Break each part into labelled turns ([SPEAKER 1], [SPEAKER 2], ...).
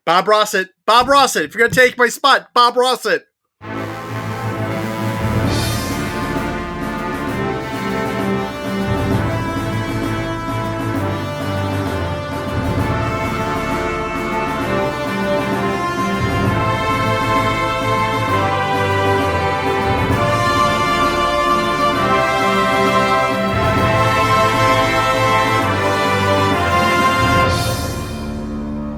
[SPEAKER 1] Bob Rossett. Bob Rossett. If you're going to take my spot, Bob Rossett.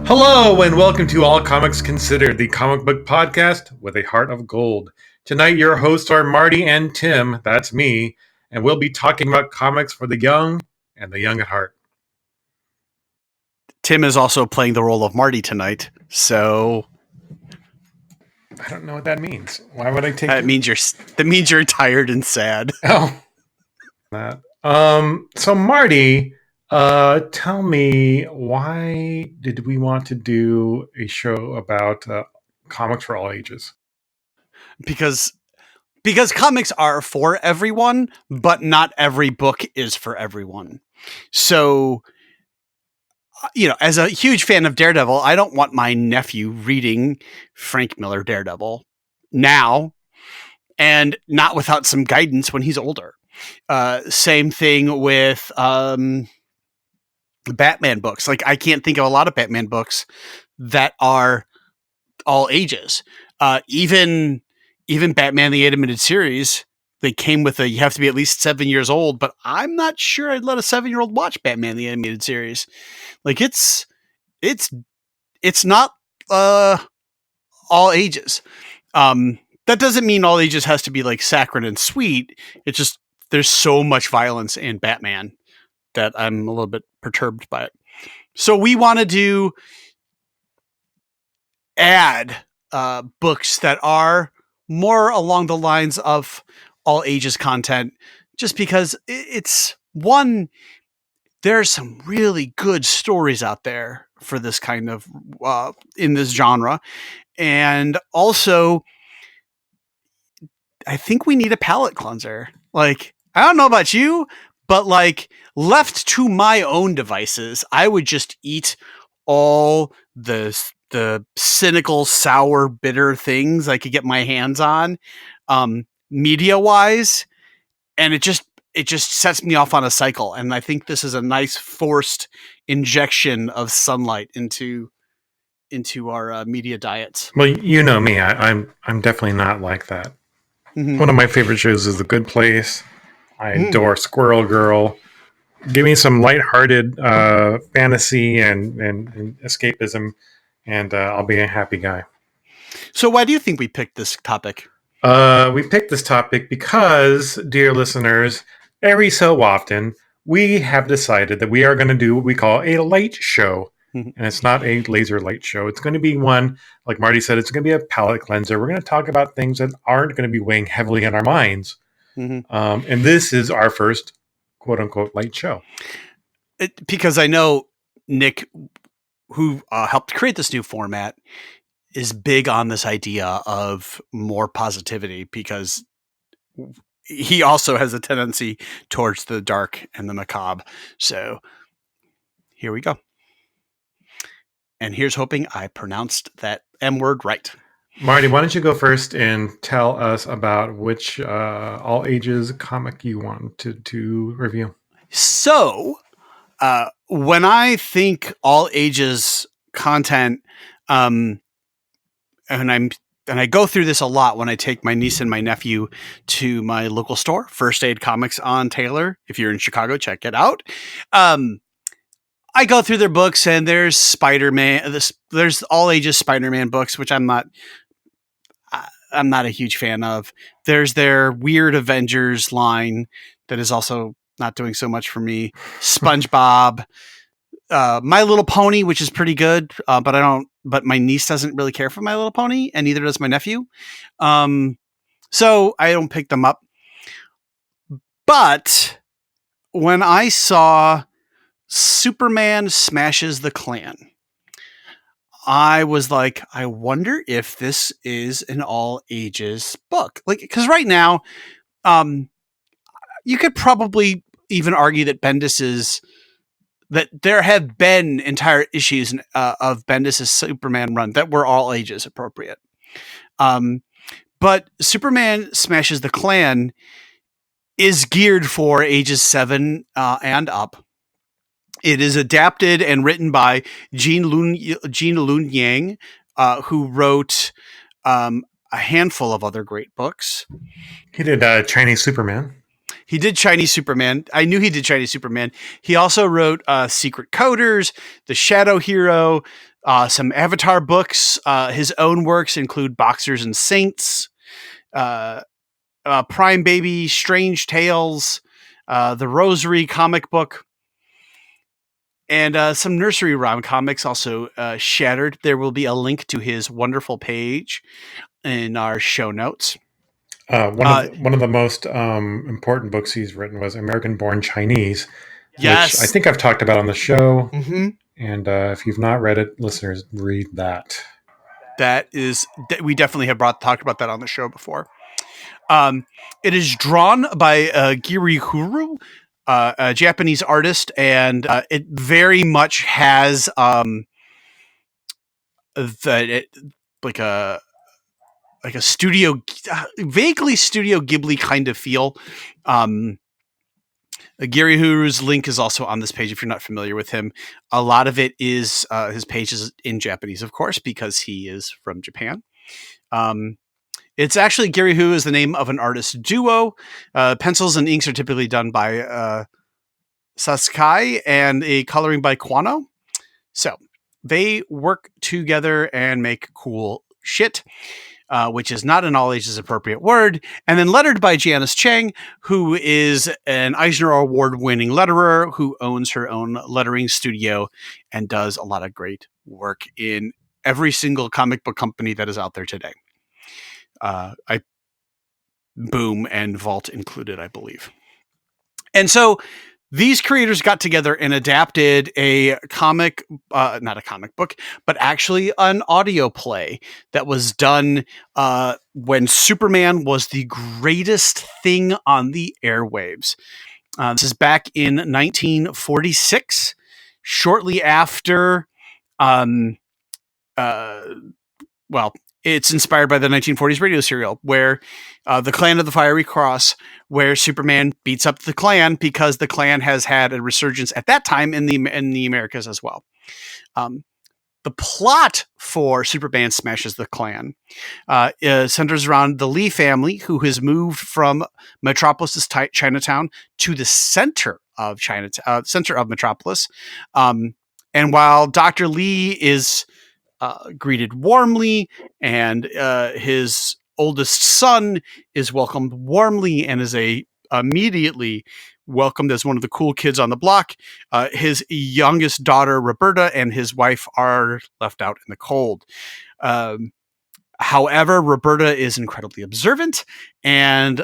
[SPEAKER 2] Hello and welcome to All Comics Considered, the comic book podcast with a heart of gold. Tonight your hosts are Marty and Tim, that's me, and we'll be talking about comics for the young and the young at heart.
[SPEAKER 3] Tim is also playing the role of Marty tonight, so
[SPEAKER 2] I don't know what that means. Why would I take
[SPEAKER 3] that means you're tired and sad.
[SPEAKER 2] Oh. That. So Marty, tell me, why did we want to do a show about comics for all ages?
[SPEAKER 3] Because comics are for everyone, but not every book is for everyone. So, as a huge fan of Daredevil, I don't want my nephew reading Frank Miller Daredevil now and not without some guidance when he's older. Same thing with Batman books. Like, I can't think of a lot of Batman books that are all ages. Even Batman the Animated Series, they came with you have to be at least 7 years old, but I'm not sure I'd let a 7-year-old watch Batman the Animated Series. Like, it's not all ages. That doesn't mean all ages has to be like saccharine and sweet. It's just there's so much violence in Batman that I'm a little bit perturbed by it. So we wanted to add books that are more along the lines of all ages content, just because it's one, there's some really good stories out there for this kind of in this genre. And also, I think we need a palate cleanser. Like, I don't know about you, but like, left to my own devices, I would just eat all the cynical, sour, bitter things I could get my hands on, media wise. And it just sets me off on a cycle. And I think this is a nice forced injection of sunlight into our media diets.
[SPEAKER 2] Well, you know me, I'm definitely not like that. Mm-hmm. One of my favorite shows is The Good Place. I adore Squirrel Girl. Give me some lighthearted fantasy and escapism, and I'll be a happy guy.
[SPEAKER 3] So why do you think we picked this topic?
[SPEAKER 2] We picked this topic because, dear listeners, every so often we have decided that we are going to do what we call a light show. And it's not a laser light show. It's going to be one, like Marty said, it's going to be a palate cleanser. We're going to talk about things that aren't going to be weighing heavily on our minds. Mm-hmm. And this is our first quote unquote light show.
[SPEAKER 3] Because I know Nick, who helped create this new format, is big on this idea of more positivity, because he also has a tendency towards the dark and the macabre. So here we go. And here's hoping I pronounced that M word right.
[SPEAKER 2] Marty, why don't you go first and tell us about which all ages comic you want to review?
[SPEAKER 3] So, when I think all ages content, and I go through this a lot when I take my niece and my nephew to my local store, First Aid Comics on Taylor. If you're in Chicago, check it out. I go through their books, and there's Spider-Man. There's all ages Spider-Man books, which I'm not a huge fan of. There's their Weird Avengers line that is also not doing so much for me. SpongeBob, My Little Pony, which is pretty good, but my niece doesn't really care for My Little Pony, and neither does my nephew. So I don't pick them up. But when I saw Superman Smashes the Klan, I was like, I wonder if this is an all ages book. Like, because right now, you could probably even argue that Bendis's that there have been entire issues of Bendis' Superman run that were all ages appropriate. But Superman Smashes the Klan is geared for ages 7 and up. It is adapted and written by Gene Luen Yang, who wrote a handful of other great books.
[SPEAKER 2] He did Chinese Superman.
[SPEAKER 3] He did Chinese Superman. I knew he did Chinese Superman. He also wrote Secret Coders, The Shadow Hero, some Avatar books. His own works include Boxers and Saints, Prime Baby, Strange Tales, the Rosary comic book, and some nursery rhyme comics, also Shattered. There will be a link to his wonderful page in our show notes.
[SPEAKER 2] One of the most important books he's written was American Born Chinese,
[SPEAKER 3] yes,
[SPEAKER 2] which I think I've talked about on the show.
[SPEAKER 3] Mm-hmm.
[SPEAKER 2] And if you've not read it, listeners, read that.
[SPEAKER 3] We definitely have talked about that on the show before. It is drawn by Guirhuru, a Japanese artist, and it very much has like a studio, vaguely Studio Ghibli kind of feel. Gurihiru's link is also on this page if you're not familiar with him. A lot of it is his page is in Japanese, of course, because he is from Japan. It's actually Guirhuru is the name of an artist duo. Pencils and inks are typically done by Sasuke and a coloring by Kwano. So they work together and make cool shit. Which is not an all ages appropriate word, and then lettered by Janice Chiang, who is an Eisner Award winning letterer who owns her own lettering studio and does a lot of great work in every single comic book company that is out there today. Boom and Vault included, I believe. And so these creators got together and adapted a comic, not a comic book, but actually an audio play that was done when Superman was the greatest thing on the airwaves. This is back in 1946, shortly after, it's inspired by the 1940s radio serial where the Clan of the Fiery Cross, where Superman beats up the Klan because the Klan has had a resurgence at that time in the Americas as well. The plot for Superman Smashes the Klan centers around the Lee family, who has moved from Metropolis' Chinatown to the center of Metropolis. And while Dr. Lee is greeted warmly, and his oldest son is welcomed warmly and is immediately welcomed as one of the cool kids on the block. His youngest daughter, Roberta, and his wife are left out in the cold. However, Roberta is incredibly observant, and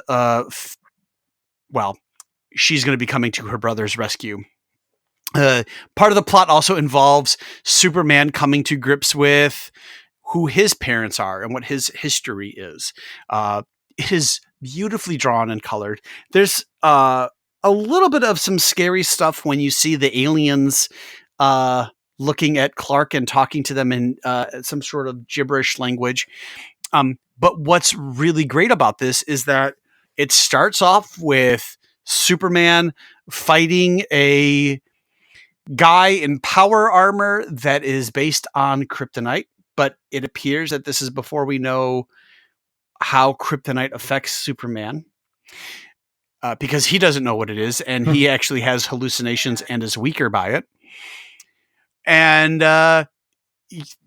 [SPEAKER 3] she's going to be coming to her brother's rescue. Part of the plot also involves Superman coming to grips with who his parents are and what his history is. It is beautifully drawn and colored. There's a little bit of some scary stuff when you see the aliens looking at Clark and talking to them in some sort of gibberish language. But what's really great about this is that it starts off with Superman fighting a guy in power armor that is based on kryptonite, but it appears that this is before we know how kryptonite affects Superman, because he doesn't know what it is, and he actually has hallucinations and is weaker by it. And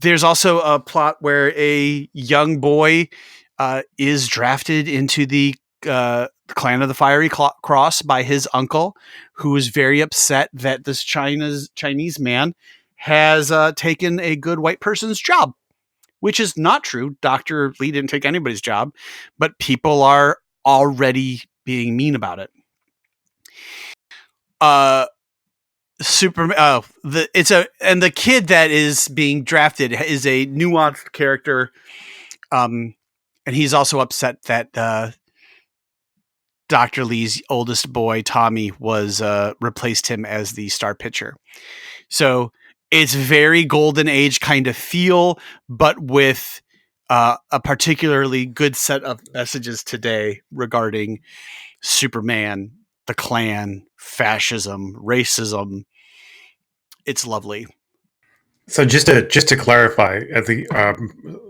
[SPEAKER 3] there's also a plot where a young boy is drafted into the Clan of the Fiery Cross by his uncle, who is very upset that this Chinese man has taken a good white person's job, which is not true. Dr. Lee didn't take anybody's job, but people are already being mean about it. The kid that is being drafted is a nuanced character, and he's also upset that Dr. Lee's oldest boy, Tommy, was replaced him as the star pitcher. So it's very golden age kind of feel, but with a particularly good set of messages today regarding Superman, the Klan, fascism, racism. It's lovely.
[SPEAKER 2] So just to clarify, at the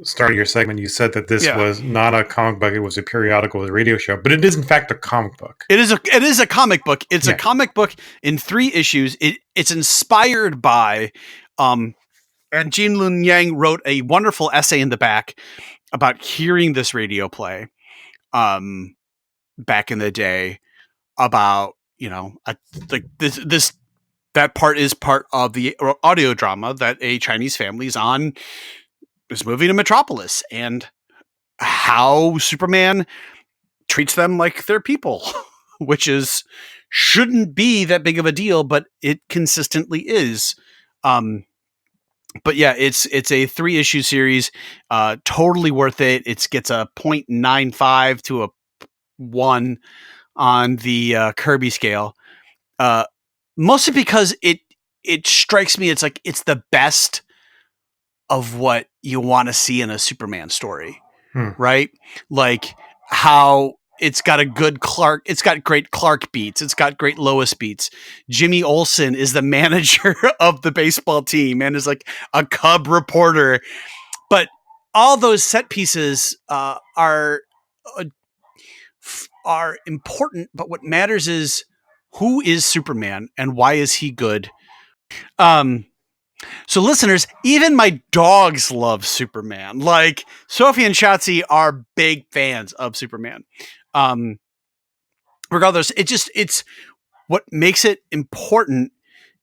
[SPEAKER 2] start of your segment, you said that this was not a comic book; it was a periodical, it was a radio show. But it is in fact a comic book.
[SPEAKER 3] It is a comic book. It's a comic book in 3 issues. It's inspired by, and Gene Luen Yang wrote a wonderful essay in the back about hearing this radio play, back in the day, about like this. That part is part of the audio drama that a Chinese family is moving to Metropolis, and how Superman treats them like they're people, which shouldn't be that big of a deal, but it consistently is. But yeah, it's a 3-issue series, totally worth it. It gets a 0.95 to a 1 on the Kirby scale. Mostly because it strikes me, it's like it's the best of what you want to see in a Superman story, right? Like how it's got a good Clark, it's got great Clark beats, it's got great Lois beats. Jimmy Olsen is the manager of the baseball team and is like a Cub reporter, but all those set pieces are important. But what matters is, who is Superman and why is he good? So listeners, even my dogs love Superman. Like Sophie and Shotzi are big fans of Superman. Regardless, it's what makes it important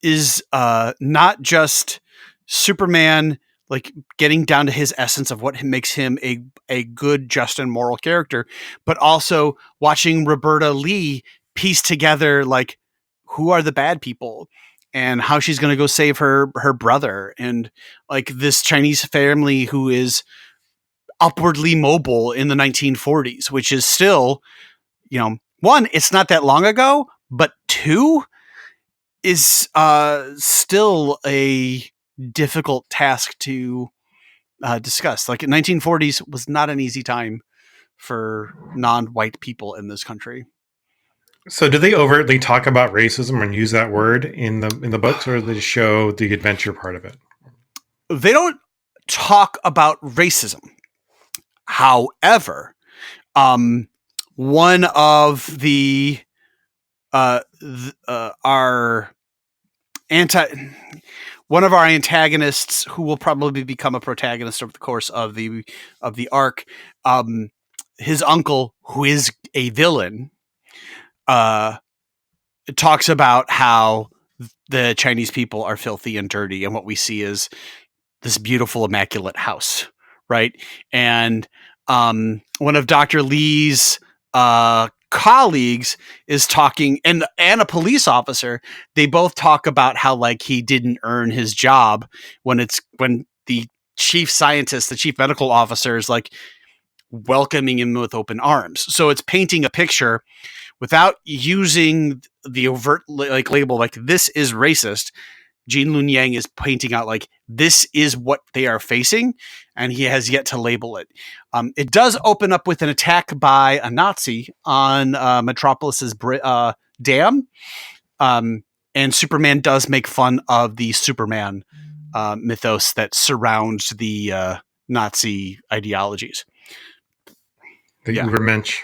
[SPEAKER 3] is not just Superman like getting down to his essence of what makes him a good, just, and moral character, but also watching Roberta Lee piece together like who are the bad people and how she's going to go save her brother, and like this Chinese family who is upwardly mobile in the 1940s, which is still, 1, it's not that long ago, but 2 is still a difficult task to discuss. Like 1940s was not an easy time for non-white people in this country.
[SPEAKER 2] So do they overtly talk about racism and use that word in the books, or do they show the adventure part of it?
[SPEAKER 3] They don't talk about racism. However, one of our antagonists, who will probably become a protagonist over the course of the arc, his uncle, who is a villain, talks about how the Chinese people are filthy and dirty, and what we see is this beautiful, immaculate house, right? And one of Dr. Lee's colleagues is talking, and a police officer, they both talk about how like he didn't earn his job when the chief scientist, the chief medical officer, is like welcoming him with open arms. So it's painting a picture without using the overt like label like this is racist. Gene Luen Yang is painting out like this is what they are facing, and he has yet to label it. It does open up with an attack by a Nazi on Metropolis's dam, and Superman does make fun of the Superman mythos that surrounds the Nazi ideologies.
[SPEAKER 2] The Übermensch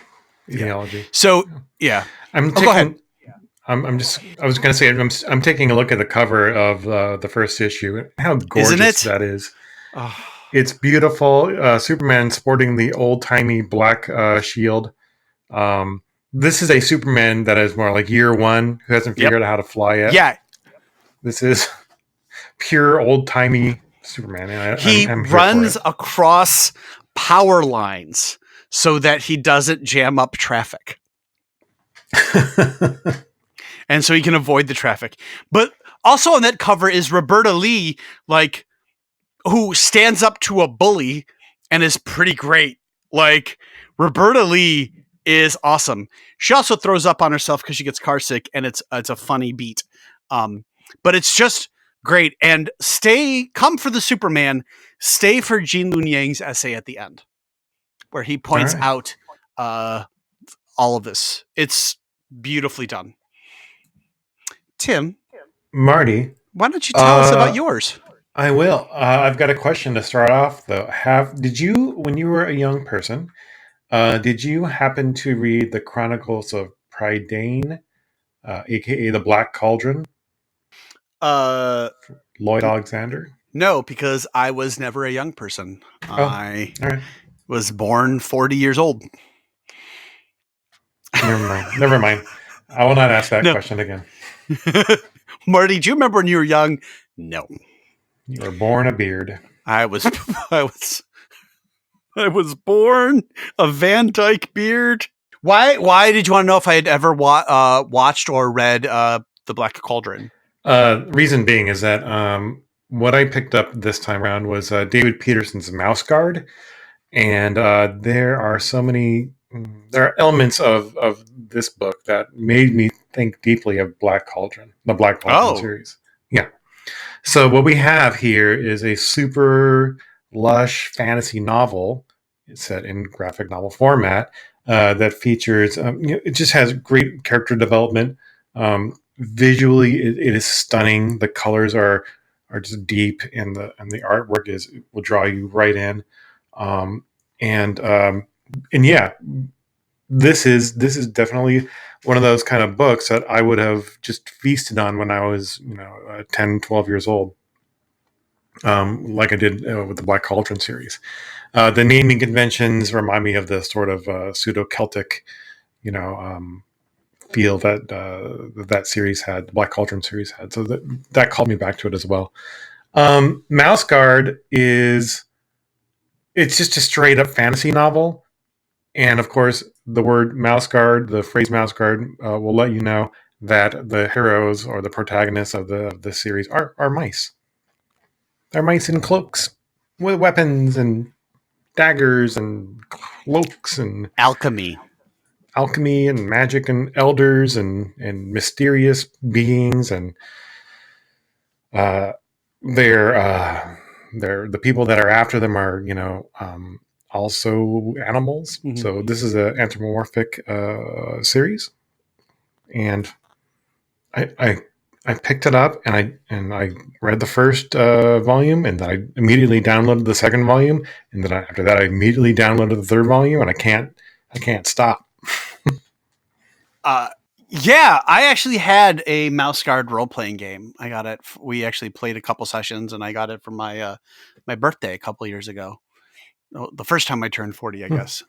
[SPEAKER 2] ideology.
[SPEAKER 3] So yeah,
[SPEAKER 2] go ahead. I was going to say, I'm taking a look at the cover of the first issue. How gorgeous that is. Oh. It's beautiful. Superman sporting the old-timey black shield. This is a Superman that is more like year 1, who hasn't figured out how to fly yet. Yeah. This is pure old-timey Superman. And
[SPEAKER 3] he runs across power lines so that he doesn't jam up traffic. And so he can avoid the traffic. But also on that cover is Roberta Lee, like, who stands up to a bully and is pretty great. Like, Roberta Lee is awesome. She also throws up on herself because she gets car sick, and it's a funny beat. But it's just great. And come for the Superman, stay for Gene Luen Yang's essay at the end, where he points out all of this. It's beautifully done. Tim,
[SPEAKER 2] Marty,
[SPEAKER 3] why don't you tell us about yours?
[SPEAKER 2] I will. I've got a question to start off, though. Did you, when you were a young person, did you happen to read the Chronicles of Prydain, aka the Black Cauldron? Lloyd Alexander?
[SPEAKER 3] No, because I was never a young person. I
[SPEAKER 2] all right.
[SPEAKER 3] was born 40 years old.
[SPEAKER 2] Never mind. I will not ask that question again.
[SPEAKER 3] Marty, do you remember when you were young? No.
[SPEAKER 2] You were born a beard.
[SPEAKER 3] I was born a Van Dyke beard. Why did you want to know if I had ever watched or read The Black Cauldron?
[SPEAKER 2] Reason being is that what I picked up this time around was David Peterson's Mouse Guard, and there are elements of this book that made me think deeply of Black Cauldron, the Black Cauldron series. Yeah. So what we have here is a super lush fantasy novel set in graphic novel format that features. It just has great character development. Visually, it is stunning. The colors are just deep, and the artwork will draw you right in. And yeah, this is definitely one of those kind of books that I would have just feasted on when I was 10, 12 years old, like I did with the Black Cauldron series. The naming conventions remind me of the sort of pseudo-Celtic feel that series had, the Black Cauldron series had. So that called me back to it as well. Mouse Guard it's just a straight up fantasy novel. And of course, the word mouse guard, the phrase mouse guard, will let you know that the heroes or the protagonists of the series are mice. They're mice in cloaks with weapons and daggers and cloaks and
[SPEAKER 3] alchemy
[SPEAKER 2] and magic and elders and mysterious beings, and they're the people that are after them are also animals. Mm-hmm. So this is an anthropomorphic series, and I picked it up and I read the first volume, and then I immediately downloaded the second volume, and then after that I immediately downloaded the third volume, and I can't stop.
[SPEAKER 3] Yeah, I actually had a Mouse Guard role-playing game. I got it. We actually played a couple sessions, and I got it for my my birthday a couple years ago. The first time I turned 40, I guess.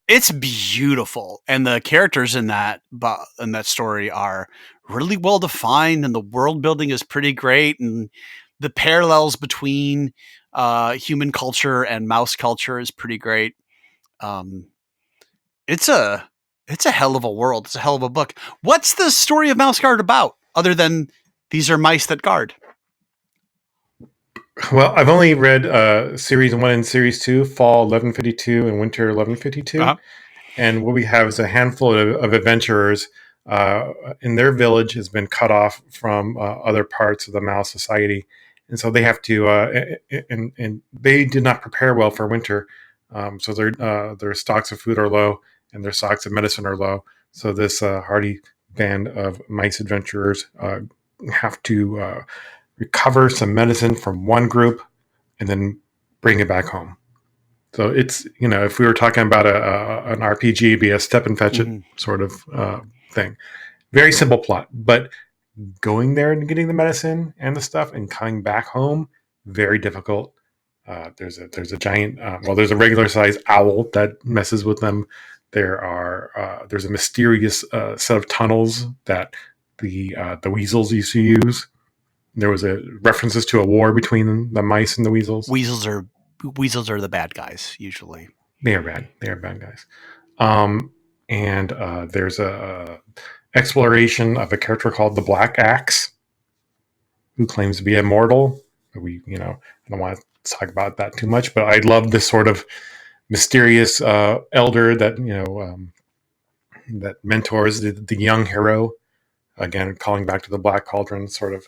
[SPEAKER 3] It's beautiful, and the characters in that story are really well defined, and the world building is pretty great, and the parallels between human culture and mouse culture is pretty great. It's a hell of a world. It's a hell of a book. What's the story of Mouse Guard about, other than these are mice that guard?
[SPEAKER 2] Well, I've only read Series 1 and Series 2, Fall 1152 and Winter 1152. Uh-huh. And what we have is a handful of adventurers in their village has been cut off from other parts of the mouse society. And so they have to, and they did not prepare well for winter. So their stocks of food are low, and their stocks of medicine are low. So this hardy band of mice adventurers have to recover some medicine from one group and then bring it back home. So it's, if we were talking about an RPG, it'd be a step and fetch it sort of thing. Very simple plot, but going there and getting the medicine and the stuff and coming back home, very difficult. There's a giant, there's a regular sized owl that messes with them. There's a mysterious set of tunnels that the weasels used to use. There was references to a war between the mice and the weasels.
[SPEAKER 3] Weasels are the bad guys usually.
[SPEAKER 2] They are bad. They are bad guys. And there's a exploration of a character called the Black Axe, who claims to be immortal. I don't want to talk about that too much, but I love this sort of mysterious elder that that mentors the young hero. Again, calling back to the Black Cauldron, sort of,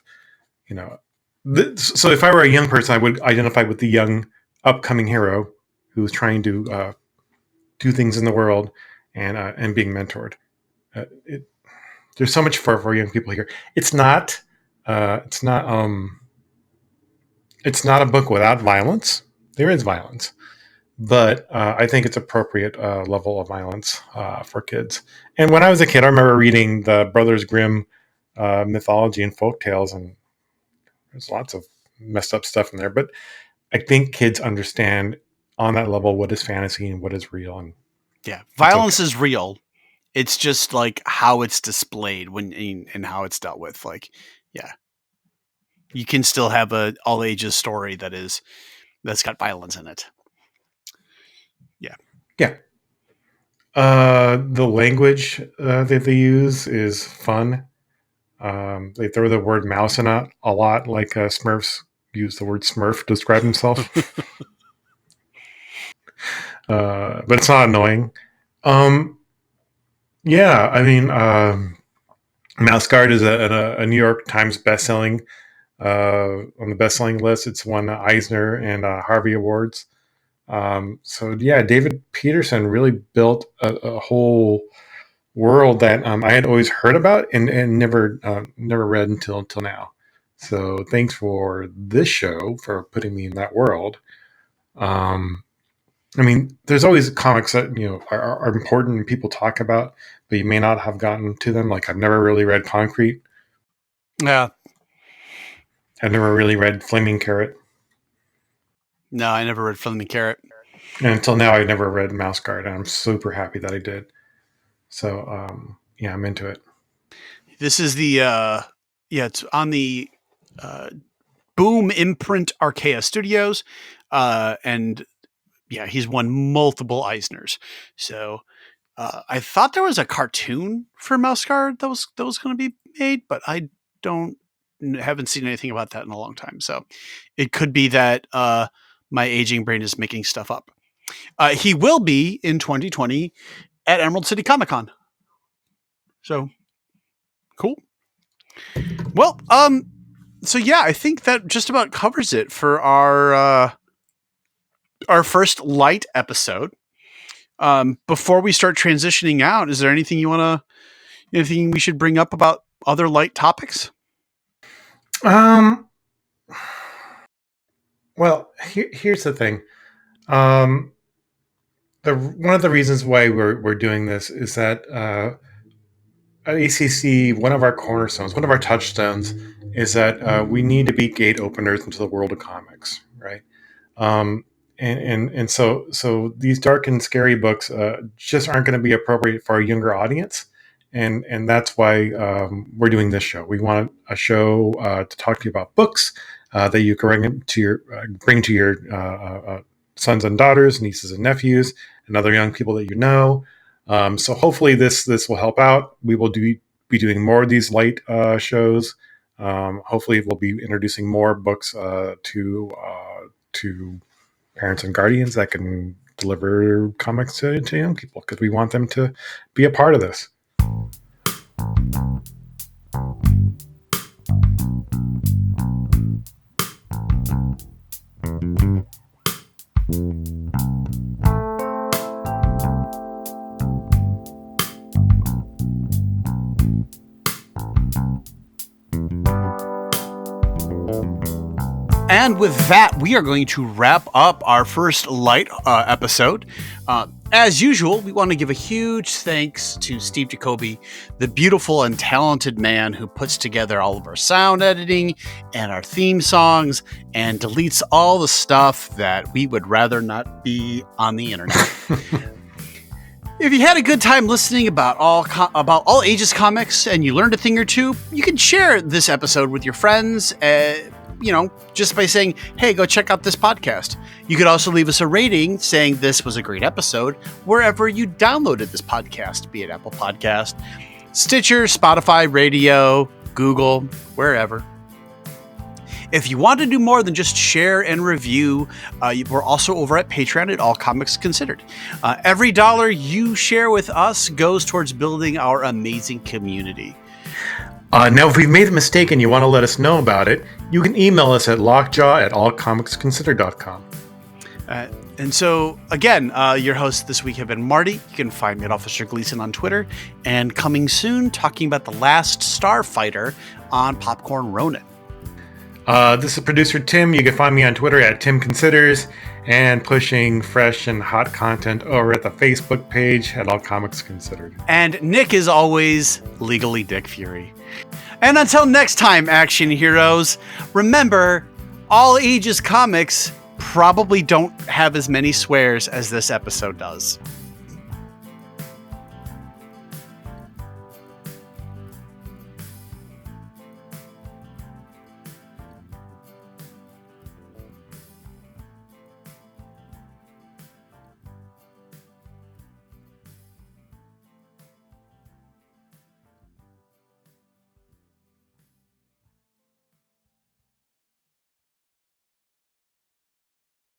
[SPEAKER 2] so if I were a young person, I would identify with the young upcoming hero who's trying to do things in the world and being mentored. There's so much for young people here. It's not a book without violence. There is violence, but I think it's appropriate level of violence for kids. And when I was a kid, I remember reading the Brothers Grimm mythology and folk tales, and there's lots of messed up stuff in there. But I think kids understand on that level what is fantasy and what is real. And
[SPEAKER 3] yeah, violence is real. It's just like how it's displayed and how it's dealt with. Like, yeah, you can still have a all ages story that's got violence in it. Yeah.
[SPEAKER 2] Yeah. The language that they use is fun. They throw the word mouse in it a lot, like Smurfs use the word Smurf to describe himself. But it's not annoying. Yeah, I mean, Mouse Guard is a New York Times bestselling on the bestselling list. It's won Eisner and Harvey Awards. So yeah, David Peterson really built a whole world that I had always heard about and never read until now. So thanks for this show for putting me in that world. I mean, there's always comics that are important and people talk about, but you may not have gotten to them. Like I've never really read Concrete.
[SPEAKER 3] Yeah.
[SPEAKER 2] I've never really read Flaming Carrot.
[SPEAKER 3] No, I never read Flaming Carrot.
[SPEAKER 2] And until now, I never read Mouse Guard, and I'm super happy that I did. So, yeah, I'm into it.
[SPEAKER 3] This is the, it's on the Boom Imprint Archaea Studios. And yeah, he's won multiple Eisners. So I thought there was a cartoon for Mouse Guard that was going to be made, but I haven't seen anything about that in a long time. So it could be that my aging brain is making stuff up. He will be in 2020 at Emerald City Comic Con. So cool. Well, so yeah, I think that just about covers it for our first light episode. Before we start transitioning out, is there anything anything we should bring up about other light topics?
[SPEAKER 2] Well, here's the thing. One of the reasons why we're doing this is that at ACC, one of our cornerstones, one of our touchstones, is that we need to be gate openers into the world of comics, right? And so these dark and scary books just aren't going to be appropriate for a younger audience, and that's why we're doing this show. We want a show to talk to you about books that you can bring to your sons and daughters, nieces and nephews, and other young people that you know. So hopefully this will help out. We will be doing more of these light shows. Hopefully we'll be introducing more books to parents and guardians that can deliver comics to young people, because we want them to be a part of this.
[SPEAKER 3] And with that, we are going to wrap up our first light episode. As usual, we want to give a huge thanks to Steve Jacoby, the beautiful and talented man who puts together all of our sound editing and our theme songs and deletes all the stuff that we would rather not be on the internet. If you had a good time listening about all ages comics and you learned a thing or two, you can share this episode with your friends, just by saying, hey, go check out this podcast. You could also leave us a rating saying this was a great episode wherever you downloaded this podcast, be it Apple Podcast, Stitcher, Spotify, Radio, Google, wherever. If you want to do more than just share and review, we're also over at Patreon at All Comics Considered. Every dollar you share with us goes towards building our amazing community.
[SPEAKER 2] Now, if we've made a mistake and you want to let us know about it, you can email us at lockjaw@allcomicsconsidered.com.
[SPEAKER 3] And so, again, your hosts this week have been Marty. You can find me at Officer Gleason on Twitter. And coming soon, talking about The Last Starfighter on Popcorn Ronin.
[SPEAKER 2] This is producer Tim. You can find me on Twitter at TimConsiders and pushing fresh and hot content over at the Facebook page at All Comics Considered.
[SPEAKER 3] And Nick is always legally Dick Fury. And until next time, action heroes, remember, all ages comics probably don't have as many swears as this episode does.